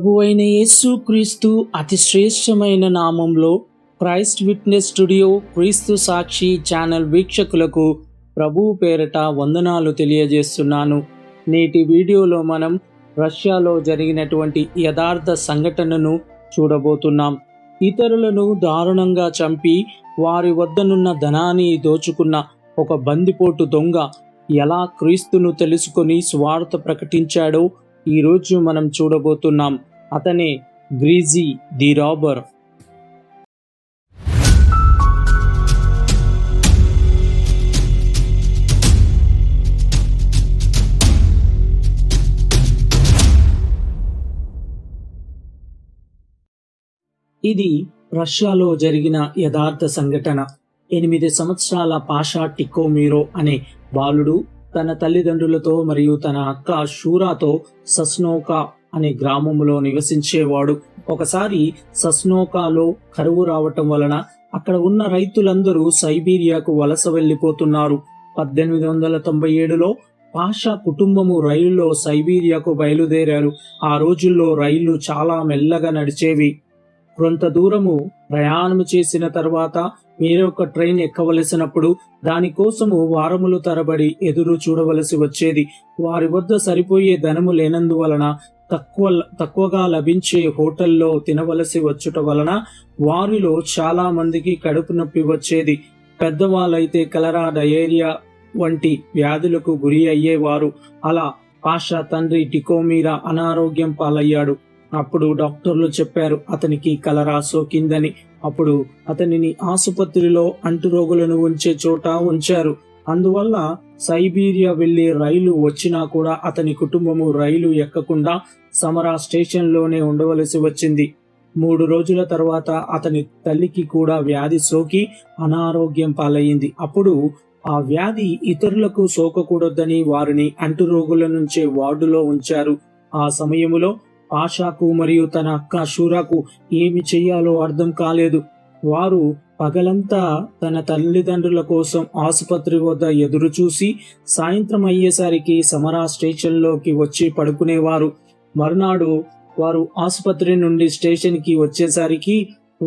ప్రభువైన యేసుక్రీస్తు అతి శ్రేష్టమైన నామంలో క్రైస్ట్ విట్నెస్ స్టూడియో క్రీస్తు సాక్షి ఛానల్ వీక్షకులకు ప్రభువు పేరట వందనాలు తెలియజేస్తున్నాను. నేటి వీడియోలో మనం రష్యాలో జరిగినటువంటి యథార్థ సంఘటనను చూడబోతున్నాం. ఇతరులను దారుణంగా చంపి వారి వద్దనున్న ధనాన్ని దోచుకున్న ఒక బందిపోటు దొంగ ఎలా క్రీస్తును తెలుసుకొని స్వార్థ ప్రకటించాడో ఈరోజు మనం చూడబోతున్నాం. అతనే గ్రీజీ ది రాబర్. ఇది రష్యాలో జరిగిన యథార్థ సంఘటన. 8 సంవత్సరాల పాషా టికోమీరో అనే బాలుడు తన తల్లిదండ్రులతో మరియు తన అక్క షూరాతో సస్నోకా అనే గ్రామంలో నివసించేవాడు. ఒకసారి సస్నోకాలో కరువు రావటం వలన అక్కడ ఉన్న రైతులందరూ సైబీరియాకు వలస వెళ్లిపోతున్నారు. 1897లో పాషా కుటుంబము రైలులో సైబీరియాకు బయలుదేరారు. ఆ రోజుల్లో రైళ్లు చాలా మెల్లగా నడిచేవి. కొంత దూరము ప్రయాణము చేసిన తర్వాత వేరొక ట్రైన్ ఎక్కవలసినప్పుడు దానికోసము వారములు తరబడి ఎదురు చూడవలసి వచ్చేది. వారి వద్ద సరిపోయే ధనము లేనందువలన తక్కువగా లభించే హోటల్లో తినవలసి వచ్చుట వలన వారిలో చాలా మందికి కడుపు నొప్పి వచ్చేది. పెద్దవాళ్ళైతే కలరా, డయేరియా వంటి వ్యాధులకు గురి అయ్యేవారు. అలా పాషా తండ్రి టికోమీరా అనారోగ్యం పాలయ్యాడు. అప్పుడు డాక్టర్లు చెప్పారు అతనికి కలరా సోకిందని. అప్పుడు అతనిని ఆసుపత్రిలో అంటురోగులను ఉంచే చోట ఉంచారు. అందువల్ల సైబీరియా వెళ్లే రైలు వచ్చినా కూడా అతని కుటుంబము రైలు ఎక్కకుండా సమరా స్టేషన్లోనే ఉండవలసి వచ్చింది. 3 రోజుల తర్వాత అతని తల్లికి కూడా వ్యాధి సోకి అనారోగ్యం పాలయ్యింది. అప్పుడు ఆ వ్యాధి ఇతరులకు సోకకూడదని వారిని అంటురోగుల నుంచే వార్డులో ఉంచారు. ఆ సమయములో పాషాకు మరియు తన అక్క షూరాకు ఏమి చెయ్యాలో అర్థం కాలేదు. వారు పగలంతా తన తల్లిదండ్రుల కోసం ఆసుపత్రి వద్ద ఎదురు చూసి సాయంత్రం అయ్యేసరికి సమరా స్టేషన్లోకి వచ్చి పడుకునేవారు. మరునాడు వారు ఆసుపత్రి నుండి స్టేషన్కి వచ్చేసరికి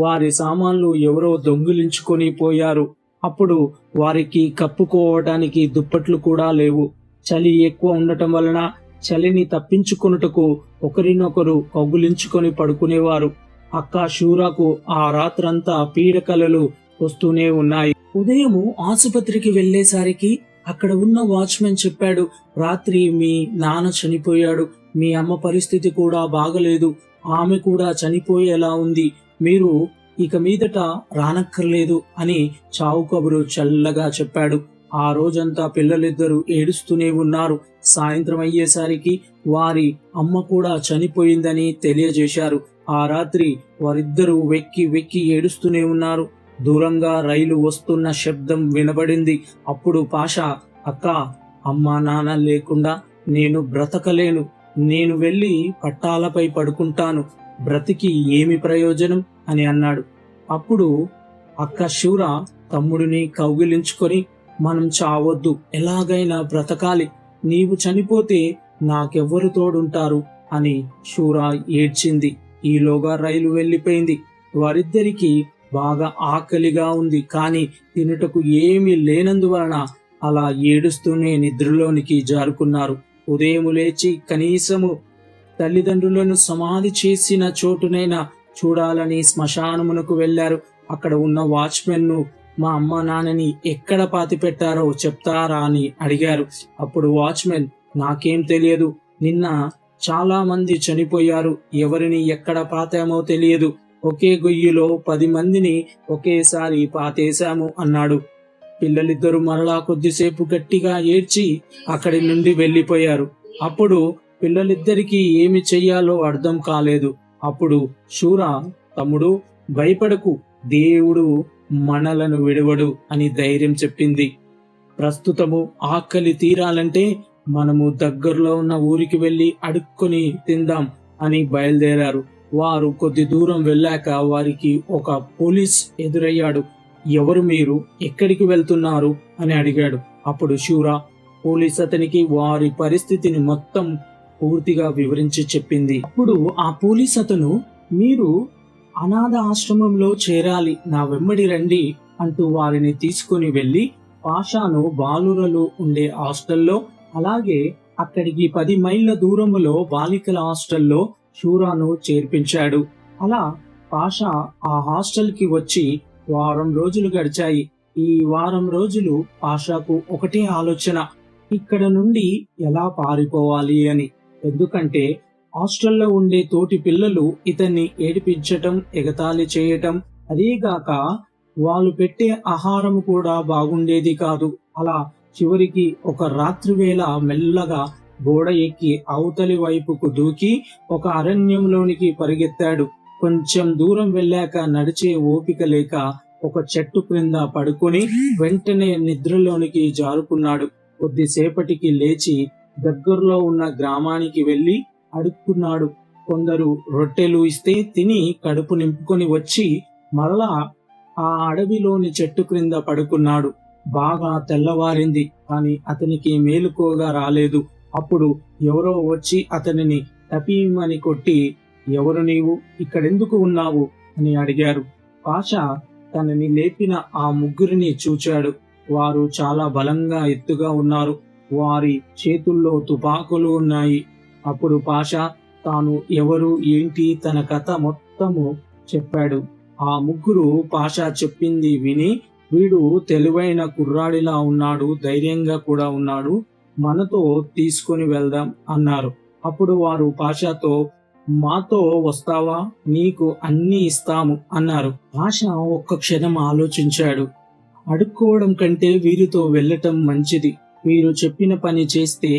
వారి సామాన్లు ఎవరో దొంగిలించుకొని పోయారు. అప్పుడు వారికి కప్పుకోవడానికి దుప్పట్లు కూడా లేవు. చలి ఎక్కువ ఉండటం వలన చలిని తప్పించుకొనుటకు ఒకరినొకరు కౌగులించుకొని పడుకునేవారు. అక్క షూరాకు ఆ రాత్రంతా పీడకలలు వస్తూనే ఉన్నాయి. ఉదయము ఆసుపత్రికి వెళ్లేసరికి అక్కడ ఉన్న వాచ్మెన్ చెప్పాడు, రాత్రి మీ నాన్న చనిపోయాడు, మీ అమ్మ పరిస్థితి కూడా బాగలేదు, ఆమె కూడా చనిపోయేలా ఉంది, మీరు ఇక మీదట రానక్కర్లేదు అని చావు కబురు చల్లగా చెప్పాడు. ఆ రోజంతా పిల్లలిద్దరూ ఏడుస్తూనే ఉన్నారు. సాయంత్రం అయ్యేసరికి వారి అమ్మ కూడా చనిపోయిందని తెలియజేశారు. ఆ రాత్రి వారిద్దరూ వెక్కి వెక్కి ఏడుస్తూనే ఉన్నారు. దూరంగా రైలు వస్తున్న శబ్దం వినబడింది. అప్పుడు పాషా, అక్క, అమ్మ నాన్న లేకుండా నేను బ్రతకలేను, నేను వెళ్ళి పట్టాలపై పడుకుంటాను, బ్రతికి ఏమి ప్రయోజనం అని అన్నాడు. అప్పుడు అక్క షూరా తమ్ముడిని కౌగిలించుకొని, మనం చావొద్దు, ఎలాగైనా బ్రతకాలి, నీవు చనిపోతే నాకెవ్వరు తోడుంటారు అని షూరా ఏడ్చింది. ఈలోగా రైలు వెళ్ళిపోయింది. వారిద్దరికి బాగా ఆకలిగా ఉంది, కానీ తినుటకు ఏమీ లేనందువలన అలా ఏడుస్తూనే నిద్రలోనికి జారుకున్నారు. ఉదయం లేచి కనీసము తల్లిదండ్రులను సమాధి చేసిన చోటునైనా చూడాలని శ్మశానమునకు వెళ్లారు. అక్కడ ఉన్న వాచ్మెన్ ను, మా అమ్మ నాన్నని ఎక్కడ పాతి పెట్టారో చెప్తారా అని అడిగారు. అప్పుడు వాచ్మెన్, నాకేం తెలియదు, నిన్న చాలా మంది చనిపోయారు, ఎవరిని ఎక్కడ పాతామో తెలియదు, ఒకే గొయ్యిలో 10 మందిని ఒకేసారి పాతేశాము అన్నాడు. పిల్లలిద్దరూ మరలా కొద్దిసేపు గట్టిగా ఏడ్చి అక్కడి నుండి వెళ్లిపోయారు. అప్పుడు పిల్లలిద్దరికీ ఏమి చెయ్యాలో అర్థం కాలేదు. అప్పుడు షూరా, తమ్ముడు భయపడకు, దేవుడు మనలను విడవడు అని ధైర్యం చెప్పింది. ప్రస్తుతము ఆకలి తీరాలంటే మనము దగ్గరలో ఉన్న ఊరికి వెళ్లి అడుక్కొని తిందాం అని బయలుదేరారు. వారు కొద్ది దూరం వెళ్ళాక వారికి ఒక పోలీస్ ఎదురయ్యాడు. ఎవరు మీరు, ఎక్కడికి వెళ్తున్నారు అని అడిగాడు. అప్పుడు షూరా పోలీస్ అతనికి వారి పరిస్థితిని మొత్తం పూర్తిగా వివరించి చెప్పింది. అప్పుడు ఆ పోలీస్ అతను, మీరు అనాథ ఆశ్రమంలో చేరాలి, నా వెంబడి రండి అంటూ వారిని తీసుకుని వెళ్లి పాషాను బాలురలు ఉండే హాస్టల్లో, అలాగే అక్కడికి 10 మైళ్ళ దూరములో బాలికల హాస్టల్లో షూరాను చేర్పించాడు. అలా పాషా ఆ హాస్టల్ కి వచ్చి వారం రోజులు గడిచాయి. ఈ వారం రోజులు పాషాకు ఒకటే ఆలోచన, ఇక్కడ నుండి ఎలా పారిపోవాలి అని. ఎందుకంటే హాస్టల్లో ఉండే తోటి పిల్లలు ఇతన్ని ఏడిపించటం, ఎగతాళి చేయటం, అదేగాక వాళ్ళు పెట్టే ఆహారం కూడా బాగుండేది కాదు. అలా చివరికి ఒక రాత్రివేళ మెల్లగా గోడ ఎక్కి అవతలి వైపుకు దూకి ఒక అరణ్యంలోనికి పరిగెత్తాడు. కొంచెం దూరం వెళ్ళాక నడిచే ఓపిక లేక ఒక చెట్టు క్రింద పడుకొని వెంటనే నిద్రలోనికి జారుకున్నాడు. కొద్దిసేపటికి లేచి దగ్గరలో ఉన్న గ్రామానికి వెళ్లి అడుక్కున్నాడు. కొందరు రొట్టెలు ఇస్తే తిని కడుపు నింపుకొని వచ్చి మరలా ఆ అడవిలోని చెట్టు క్రింద పడుకున్నాడు. బాగా తెల్లవారింది, కానీ అతనికి మేలుకోగా రాలేదు. అప్పుడు ఎవరో వచ్చి అతనిని టపీమని కొట్టి, ఎవరు నీవు, ఇక్కడెందుకు ఉన్నావు అని అడిగారు. పాషా తనని లేపిన ఆ ముగ్గురిని చూచాడు. వారు చాలా బలంగా ఎత్తుగా ఉన్నారు. వారి చేతుల్లో తుపాకులు ఉన్నాయి. అప్పుడు పాషా తాను ఎవరు ఏంటి తన కథ మొత్తము చెప్పాడు. ఆ ముగ్గురు పాషా చెప్పింది విని, వీడు తెలివైన కుర్రాడిలా ఉన్నాడు, ధైర్యంగా కూడా ఉన్నాడు, మనతో తీసుకుని వెళ్దాం అన్నారు. అప్పుడు వారు పాషాతో, మాతో వస్తావా, నీకు అన్ని ఇస్తాము అన్నారు. పాషా ఒక్క క్షణం ఆలోచించాడు. అడుక్కోవడం కంటే వీరితో వెళ్ళటం మంచిది, వీరు చెప్పిన పని చేస్తే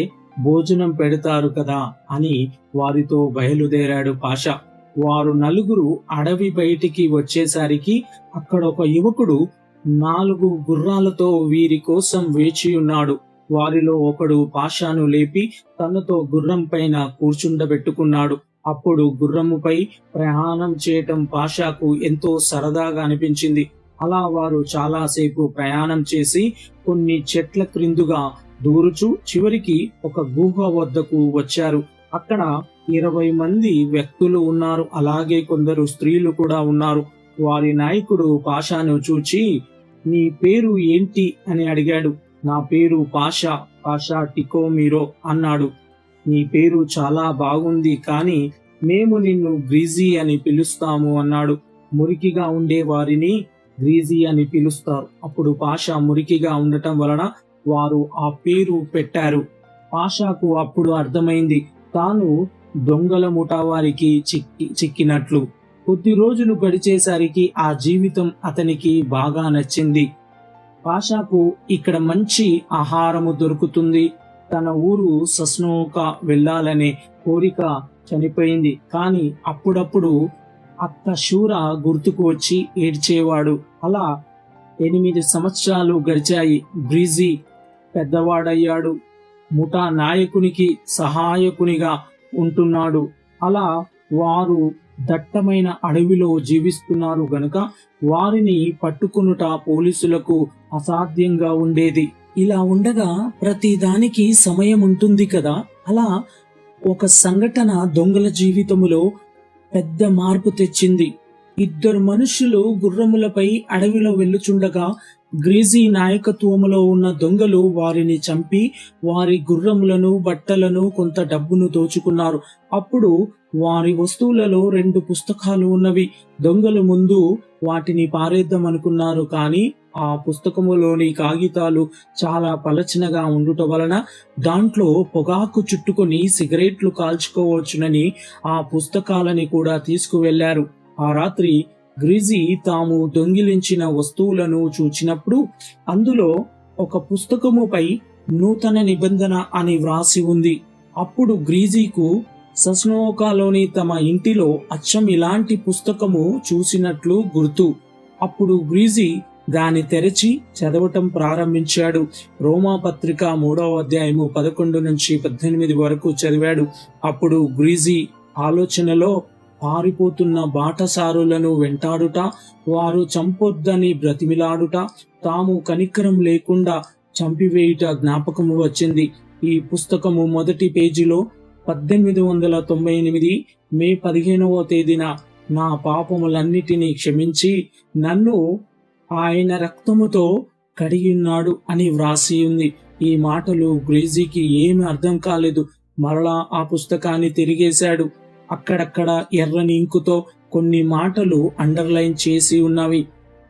భోజనం పెడతారు కదా అని వారితో బయలుదేరాడు పాషా. వారు నలుగురు అడవి బయటికి వచ్చేసరికి అక్కడ ఒక యువకుడు 4 గుర్రాలతో వీరి కోసం వేచి ఉన్నాడు. వారిలో ఒకడు పాషాను లేపి తనతో గుర్రం పైన కూర్చుండబెట్టుకున్నాడు. అప్పుడు గుర్రముపై ప్రయాణం చేయటం పాషాకు ఎంతో సరదాగా అనిపించింది. అలా వారు చాలాసేపు ప్రయాణం చేసి కొన్ని చెట్ల క్రిందుగా దూరుచు చివరికి ఒక గుహ వద్దకు వచ్చారు. అక్కడ 20 మంది వ్యక్తులు ఉన్నారు. అలాగే కొందరు స్త్రీలు కూడా ఉన్నారు. వారి నాయకుడు పాషాను చూచి, నీ పేరు ఏంటి అని అడిగాడు. నా పేరు పాషా టికోమీరో అన్నాడు. నీ పేరు చాలా బాగుంది, కానీ మేము నిన్ను గ్రీజీ అని పిలుస్తాము అన్నాడు. మురికిగా ఉండే వారిని గ్రీజీ అని పిలుస్తారు. అప్పుడు పాషా మురికిగా ఉండటం వలన వారు ఆ పేరు పెట్టారు. పాషాకు అప్పుడు అర్థమైంది, తాను దొంగల ముఠా వారికి చిక్కినట్లు. కొద్ది రోజులు గడిచేసరికి ఆ జీవితం అతనికి బాగా నచ్చింది. పాషాకు ఇక్కడ మంచి ఆహారము దొరుకుతుంది. తన ఊరు సస్నోకా వెళ్ళాలనే కోరిక చనిపోయింది. కానీ అప్పుడప్పుడు అక్క షూర గుర్తుకు వచ్చి ఏడ్చేవాడు. అలా 8 సంవత్సరాలు గడిచాయి. బ్రీజీ పెద్దవాడయ్యాడు. ముఠా నాయకునికి సహాయకునిగా ఉంటున్నాడు. అలా వారు దట్టమైన అడవిలో జీవిస్తున్నారు గనుక వారిని పట్టుకునుట పోలీసులకు అసాధ్యంగా ఉండేది. ఇలా ఉండగా ప్రతి దానికి సమయం ఉంటుంది కదా. అలా ఒక సంఘటన దొంగల జీవితములో పెద్ద మార్పు తెచ్చింది. 2 మనుషులు గుర్రములపై అడవిలో వెళ్ళుచుండగా గ్రీజీ నాయకత్వములో ఉన్న దొంగలు వారిని చంపి వారి గుర్రములను, బట్టలను, కొంత డబ్బును దోచుకున్నారు. అప్పుడు వారి వస్తువులలో 2 పుస్తకాలు ఉన్నవి. దొంగలు ముందు వాటిని పారేద్దామనుకున్నారు. కానీ ఆ పుస్తకములోని కాగితాలు చాలా పలచనగా ఉండుట వలన దాంట్లో పొగాకు చుట్టుకొని సిగరెట్లు కాల్చుకోవచ్చునని ఆ పుస్తకాలని కూడా తీసుకువెళ్లారు. ఆ రాత్రి గ్రీజీ తాము దొంగిలించిన వస్తువులను చూచినప్పుడు అందులో ఒక పుస్తకముపై నూతన నిబంధన అని వ్రాసి ఉంది. అప్పుడు గ్రీజీకు సస్నోకాలోని తమ ఇంటిలో అచ్చం ఇలాంటి పుస్తకము చూసినట్లు గుర్తు. అప్పుడు గ్రీజీ దాన్ని తెరచి చదవటం ప్రారంభించాడు. రోమాపత్రిక 3వ అధ్యాయము 11 నుంచి 18 వరకు చదివాడు. అప్పుడు గ్రీజీ ఆలోచనలో పారిపోతున్న బాటసారులను వెంటాడుట, వారు చంపొద్దని బ్రతిమిలాడుట, తాము కనికరం లేకుండా చంపివేయుట జ్ఞాపకము వచ్చింది. ఈ పుస్తకము మొదటి పేజీలో 1898 మే 15వ తేదీన నా పాపములన్నిటినీ క్షమించి నన్ను ఆయన రక్తముతో కడిగిన్నాడు అని వ్రాసి ఉంది. ఈ మాటలు గ్రేజీకి ఏమి అర్థం కాలేదు. మరలా ఆ పుస్తకాన్ని తిరిగేశాడు. అక్కడక్కడ ఎర్రని ఇంకుతో కొన్ని మాటలు అండర్లైన్ చేసి ఉన్నవి.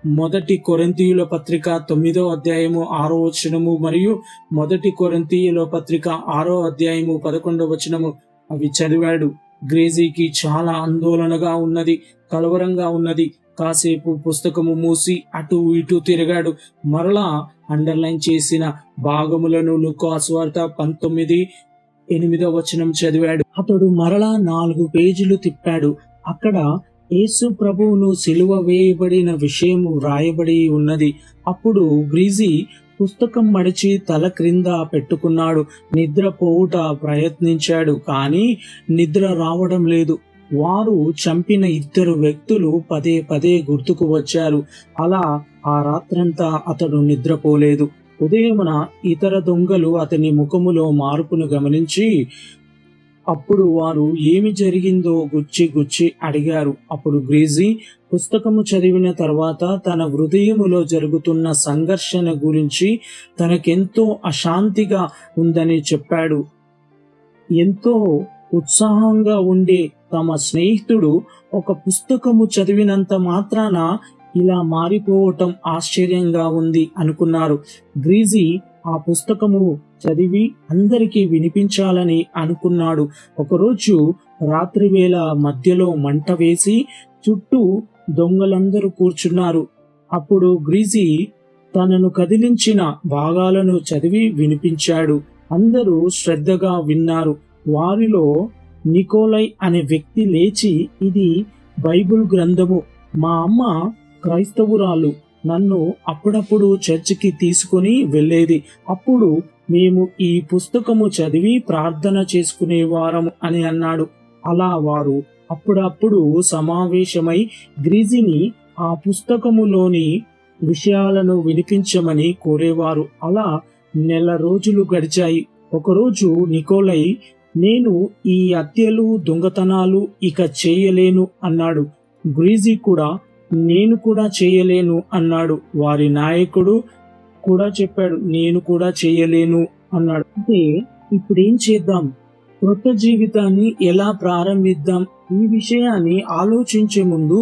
మొదటి కొరింథీయుల పత్రిక 9వ అధ్యాయము 6వ వచనము మరియు మొదటి కొరింథీయుల పత్రిక 6వ అధ్యాయము 11వ వచనము అవి చదివాడు. గ్రేజీకి చాలా ఆందోళనగా ఉన్నది, కలవరంగా ఉన్నది. కాసేపు పుస్తకము మూసి అటు ఇటు తిరిగాడు. మరలా అండర్లైన్ చేసిన భాగములను లూకా సువార్త 19:8వ వచనం చదివాడు. అతడు మరలా 4 పేజీలు తిప్పాడు. అక్కడ యేసు ప్రభువును సిలువ వేయబడిన విషయము వ్రాయబడి ఉన్నది. అప్పుడు గ్రీజీ పుస్తకం మడిచి తల క్రింద పెట్టుకున్నాడు. నిద్రపోవుట ప్రయత్నించాడు, కానీ నిద్ర రావడం లేదు. వారు చంపిన 2 వ్యక్తులు పదే పదే గుర్తుకు వచ్చారు. అలా ఆ రాత్రంతా అతడు నిద్రపోలేదు. ఉదయమున ఇతర దొంగలు అతని ముఖములో మార్పును గమనించి అప్పుడు వారు ఏమి జరిగిందో గుచ్చి అడిగారు. అప్పుడు గ్రీజీ పుస్తకము చదివిన తర్వాత తన హృదయములో జరుగుతున్న సంఘర్షణ గురించి తనకెంతో అశాంతిగా ఉందని చెప్పాడు. ఎంతో ఉత్సాహంగా ఉండే తమ స్నేహితుడు ఒక పుస్తకము చదివినంత మాత్రాన ఇలా మారిపోవటం ఆశ్చర్యంగా ఉంది అనుకున్నారు. గ్రీజీ ఆ పుస్తకము చదివి అందరికీ వినిపించాలని అనుకున్నాడు. ఒకరోజు రాత్రివేళ మధ్యలో మంట వేసి చుట్టూ దొంగలందరూ కూర్చున్నారు. అప్పుడు గ్రీజీ తనను కదిలించిన భాగాలను చదివి వినిపించాడు. అందరూ శ్రద్ధగా విన్నారు. వారిలో నికోలై అనే వ్యక్తి లేచి, ఇది బైబిల్ గ్రంథము. మా అమ్మ క్రైస్తవురాలు. నన్ను అప్పుడప్పుడు చర్చికి తీసుకుని వెళ్ళేది. అప్పుడు మేము ఈ పుస్తకము చదివి ప్రార్థన చేసుకునేవారం అని అన్నాడు. అలా వారు అప్పుడప్పుడు సమావేశమై గ్రీజీని ఆ పుస్తకములోని విషయాలను వినిపించమని కోరేవారు. అలా 1 నెల రోజులు గడిచాయి. ఒకరోజు నికోలై, నేను ఈ హత్యలు దొంగతనాలు ఇక చేయలేను అన్నాడు. గ్రీజీ కూడా, నేను కూడా చేయలేను అన్నాడు. వారి నాయకుడు కూడా చెప్పాడు, నేను కూడా చేయలేను అన్నాడు. అంటే ఇప్పుడేం చేద్దాం? కొత్త జీవితాన్ని ఎలా ప్రారంభిద్దాం? ఈ విషయాన్ని ఆలోచించే ముందు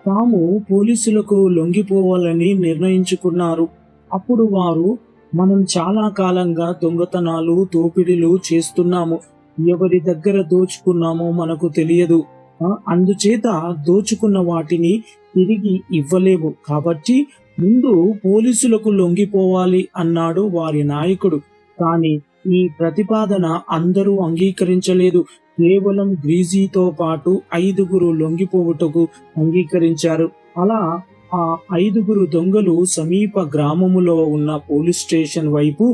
తాము పోలీసులకు లొంగిపోవాలని నిర్ణయించుకున్నారు. అప్పుడు వారు, మనం చాలా కాలంగా దొంగతనాలు దోపిడీలు చేస్తున్నాము. ఎవరి దగ్గర దోచుకున్నామో మనకు తెలియదు. అందుచేత దోచుకున్న వాటిని తిరిగి ఇవ్వలేము. కాబట్టి ముందు పోలీసులకు లొంగిపోవాలి అన్నాడు వారి నాయకుడు. కానీ ఈ ప్రతిపాదన అందరూ అంగీకరించలేదు. కేవలం గ్రీజీతో పాటు 5 లొంగిపోవుటకు అంగీకరించారు. అలా ఆ 5 దొంగలు సమీప గ్రామములో ఉన్న పోలీస్ స్టేషన్ వైపు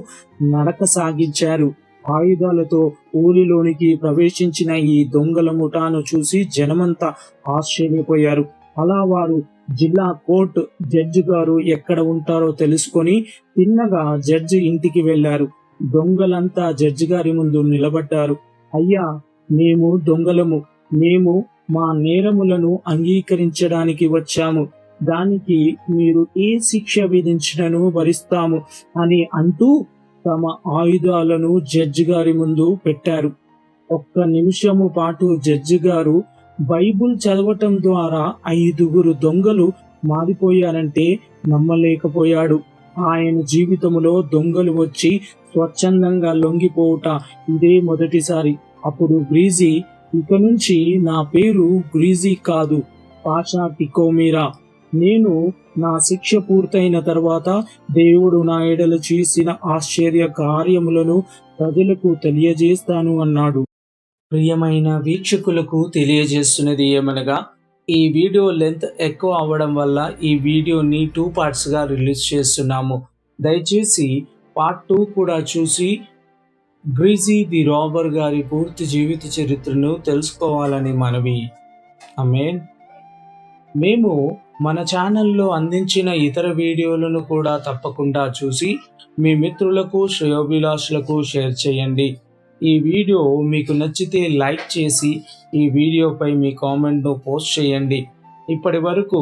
నడక సాగించారు. ఆయుధాలతో ఊరిలోనికి ప్రవేశించిన ఈ దొంగల ముఠాను చూసి జనమంతా ఆశ్చర్యపోయారు. అలా వారు జిల్లా కోర్టు జడ్జి గారు ఎక్కడ ఉంటారో తెలుసుకొని తిన్నగా జడ్జి ఇంటికి వెళ్లారు. దొంగలంతా జడ్జి గారి ముందు నిలబడ్డారు. అయ్యా, మేము దొంగలము. మేము మా నేరములను అంగీకరించడానికి వచ్చాము. దానికి మీరు ఏ శిక్ష విధించినను భరిస్తాము అని అంటూ తమ ఆయుధాలను జడ్జి గారి ముందు పెట్టారు. 1 నిమిషము పాటు జడ్జి గారు బైబుల్ చదవటం ద్వారా 5 దొంగలు మారిపోయారంటే నమ్మలేకపోయాడు. ఆయన జీవితంలో దొంగలు వచ్చి స్వచ్ఛందంగా లొంగిపోవుట ఇదే మొదటిసారి. అప్పుడు గ్రీజీ, ఇక నుంచి నా పేరు గ్రీజీ కాదు, పాషా టికోమీరా. నేను నా శిక్ష పూర్తయిన తర్వాత దేవుడు నా ఎడల చేసిన ఆశ్చర్య కార్యములను ప్రజలకు తెలియజేస్తాను అన్నాడు. ప్రియమైన వీక్షకులకు తెలియజేస్తున్నది ఏమనగా, ఈ వీడియో లెంత్ ఎక్కువ అవ్వడం వల్ల ఈ వీడియోని 2 పార్ట్స్గా రిలీజ్ చేస్తున్నాము. దయచేసి పార్ట్ 2 కూడా చూసి గ్రీజీ ది రాబర్ గారి పూర్తి జీవిత చరిత్రను తెలుసుకోవాలని మనవి. ఆమేన్. మేము మన ఛానల్లో అందించిన ఇతర వీడియోలను కూడా తప్పకుండా చూసి మీ మిత్రులకు శ్రేయోభిలాషులకు షేర్ చేయండి. ఈ వీడియో మీకు నచ్చితే లైక్ చేసి ఈ వీడియోపై మీ కామెంట్ను పోస్ట్ చేయండి. ఇప్పటి వరకు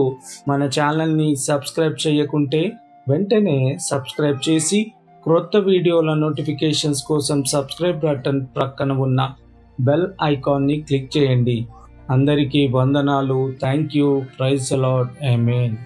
మన ఛానల్ని సబ్స్క్రైబ్ చేయకుంటే వెంటనే సబ్స్క్రైబ్ చేసి క్రొత్త వీడియోల నోటిఫికేషన్స్ కోసం సబ్స్క్రైబ్ బటన్ ప్రక్కన ఉన్న బెల్ ఐకాన్ని క్లిక్ చేయండి. అందరికీ వందనాలు. Thank you. Praise the lord. Amen.